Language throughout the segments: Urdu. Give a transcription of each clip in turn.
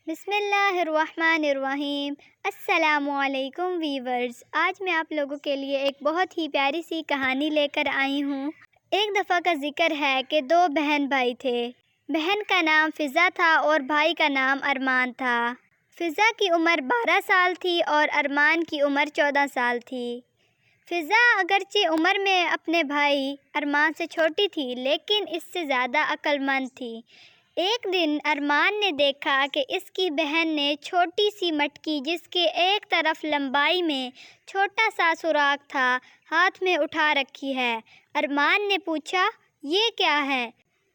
بسم اللہ الرحمن الرحیم۔ السلام علیکم ویورز، آج میں آپ لوگوں کے لیے ایک بہت ہی پیاری سی کہانی لے کر آئی ہوں۔ ایک دفعہ کا ذکر ہے کہ دو بہن بھائی تھے۔ بہن کا نام فضا تھا اور بھائی کا نام ارمان تھا۔ فضا کی عمر 12 سال تھی اور ارمان کی عمر 14 سال تھی۔ فضا اگرچہ عمر میں اپنے بھائی ارمان سے چھوٹی تھی لیکن اس سے زیادہ عقل مند تھی۔ ایک دن ارمان نے دیکھا کہ اس کی بہن نے چھوٹی سی مٹکی جس کے ایک طرف لمبائی میں چھوٹا سا سوراخ تھا ہاتھ میں اٹھا رکھی ہے۔ ارمان نے پوچھا، یہ کیا ہے؟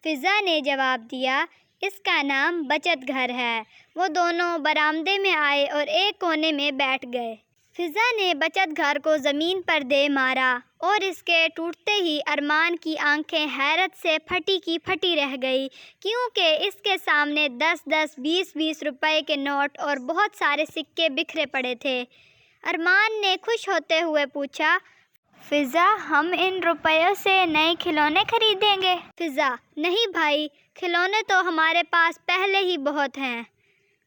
فضا نے جواب دیا، اس کا نام بچت گھر ہے۔ وہ دونوں برآمدے میں آئے اور ایک کونے میں بیٹھ گئے۔ فضا نے بچت گھر کو زمین پر دے مارا اور اس کے ٹوٹتے ہی ارمان کی آنکھیں حیرت سے پھٹی کی پھٹی رہ گئی، کیونکہ اس کے سامنے 10 20 روپے کے نوٹ اور بہت سارے سکے بکھرے پڑے تھے۔ ارمان نے خوش ہوتے ہوئے پوچھا، فضا، ہم ان روپیوں سے نئے کھلونے خریدیں گے؟ فضا، نہیں بھائی، کھلونے تو ہمارے پاس پہلے ہی بہت ہیں۔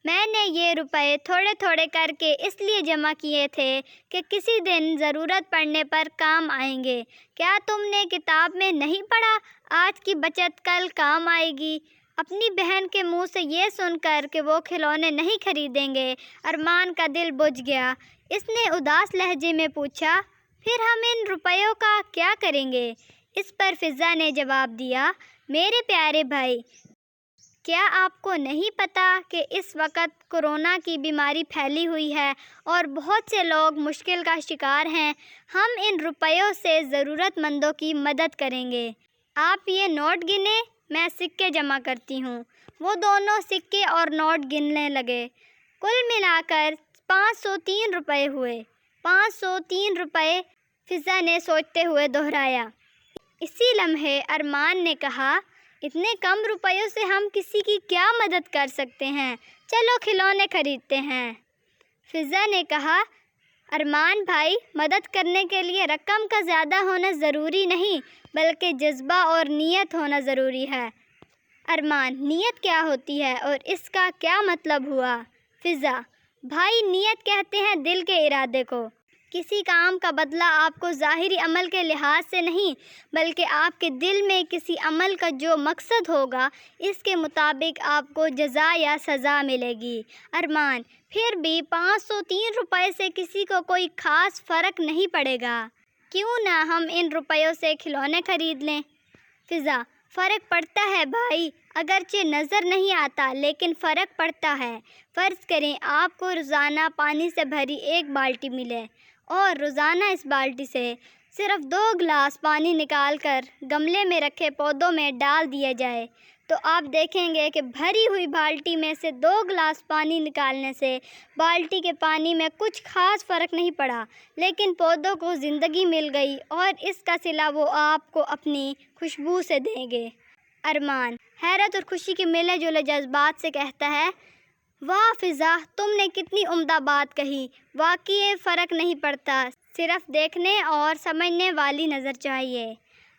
میں نے یہ روپے تھوڑے تھوڑے کر کے اس لیے جمع کیے تھے کہ کسی دن ضرورت پڑنے پر کام آئیں گے۔ کیا تم نے کتاب میں نہیں پڑھا، آج کی بچت کل کام آئے گی؟ اپنی بہن کے منہ سے یہ سن کر کہ وہ کھلونے نہیں خریدیں گے، ارمان کا دل بجھ گیا۔ اس نے اداس لہجے میں پوچھا، پھر ہم ان روپیوں کا کیا کریں گے؟ اس پر فضا نے جواب دیا، میرے پیارے بھائی، کیا آپ کو نہیں پتہ کہ اس وقت کورونا کی بیماری پھیلی ہوئی ہے اور بہت سے لوگ مشکل کا شکار ہیں؟ ہم ان روپیوں سے ضرورت مندوں کی مدد کریں گے۔ آپ یہ نوٹ گنیں، میں سکے جمع کرتی ہوں۔ وہ دونوں سکے اور نوٹ گننے لگے۔ کل ملا کر 503 روپے ہوئے۔ 503 روپے، فضا نے سوچتے ہوئے دہرایا۔ اسی لمحے ارمان نے کہا، اتنے کم روپیوں سے ہم کسی کی کیا مدد کر سکتے ہیں؟ چلو کھلونے خریدتے ہیں۔ فضا نے کہا، ارمان بھائی، مدد کرنے کے لیے رقم کا زیادہ ہونا ضروری نہیں بلکہ جذبہ اور نیت ہونا ضروری ہے۔ ارمان، نیت کیا ہوتی ہے اور اس کا کیا مطلب ہوا؟ فضا، بھائی، نیت کہتے ہیں دل کے ارادے کو۔ کسی کام کا بدلہ آپ کو ظاہری عمل کے لحاظ سے نہیں بلکہ آپ کے دل میں کسی عمل کا جو مقصد ہوگا اس کے مطابق آپ کو جزا یا سزا ملے گی۔ ارمان، پھر بھی 503 روپے سے کسی کو کوئی خاص فرق نہیں پڑے گا، کیوں نہ ہم ان روپیوں سے کھلونے خرید لیں؟ فضا، فرق پڑتا ہے بھائی، اگرچہ نظر نہیں آتا لیکن فرق پڑتا ہے۔ فرض کریں آپ کو روزانہ پانی سے بھری ایک بالٹی ملے اور روزانہ اس بالٹی سے صرف 2 گلاس پانی نکال کر گملے میں رکھے پودوں میں ڈال دیا جائے تو آپ دیکھیں گے کہ بھری ہوئی بالٹی میں سے 2 گلاس پانی نکالنے سے بالٹی کے پانی میں کچھ خاص فرق نہیں پڑا، لیکن پودوں کو زندگی مل گئی اور اس کا صلہ وہ آپ کو اپنی خوشبو سے دیں گے۔ ارمان حیرت اور خوشی کے ملے جلے جذبات سے کہتا ہے، واہ فضا، تم نے کتنی عمدہ بات کہی۔ واقعی فرق نہیں پڑتا، صرف دیکھنے اور سمجھنے والی نظر چاہیے۔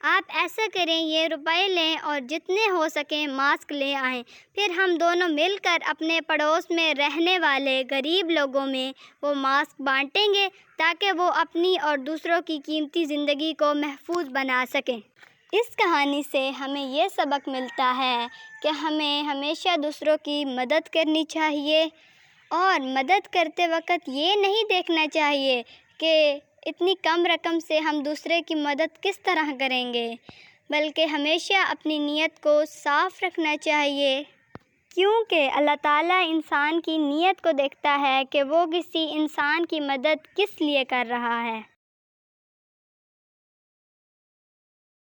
آپ ایسا کریں، یہ روپے لیں اور جتنے ہو سکیں ماسک لے آئیں، پھر ہم دونوں مل کر اپنے پڑوس میں رہنے والے غریب لوگوں میں وہ ماسک بانٹیں گے تاکہ وہ اپنی اور دوسروں کی قیمتی زندگی کو محفوظ بنا سکیں۔ اس کہانی سے ہمیں یہ سبق ملتا ہے کہ ہمیں ہمیشہ دوسروں کی مدد کرنی چاہیے اور مدد کرتے وقت یہ نہیں دیکھنا چاہیے کہ اتنی کم رقم سے ہم دوسرے کی مدد کس طرح کریں گے، بلکہ ہمیشہ اپنی نیت کو صاف رکھنا چاہیے، کیونکہ اللہ تعالیٰ انسان کی نیت کو دیکھتا ہے کہ وہ کسی انسان کی مدد کس لیے کر رہا ہے۔